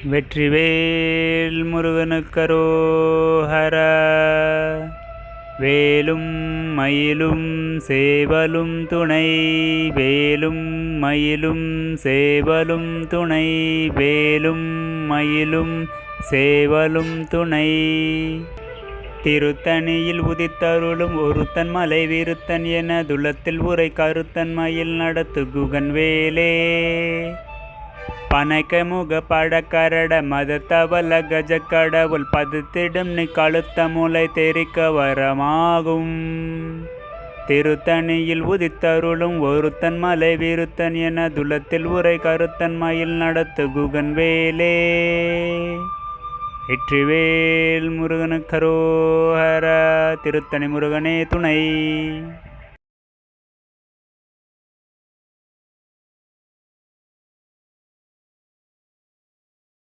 வெற்றிவேல் முருகனுக்கரோஹரா. வேலும் மயிலும் சேவலும் துணை, வேலும் மயிலும் சேவலும் துணை, வேலும் மயிலும் சேவலும் துணை. திருத்தணியில் உதித்தருளும் ஒருத்தன் மலை விருத்தன் என துளத்தில் உரை கருத்தன் மயில் நடத்து குகன் வேலே. பனைக்க முக படக்கரட மதத்தவல கஜ கடவுள் பதத்திடும் நீ கழுத்த முளை தெரிக்க வரமாகும். திருத்தணியில் உதித்தருளும் ஒருத்தன் மலை விருத்தன் என துளத்தில் உரை கருத்தன் மயில் நடத்து குகன் வேலே. வெற்றிவேல் முருகனுக்கரோஹரா. திருத்தணி முருகனே துணை.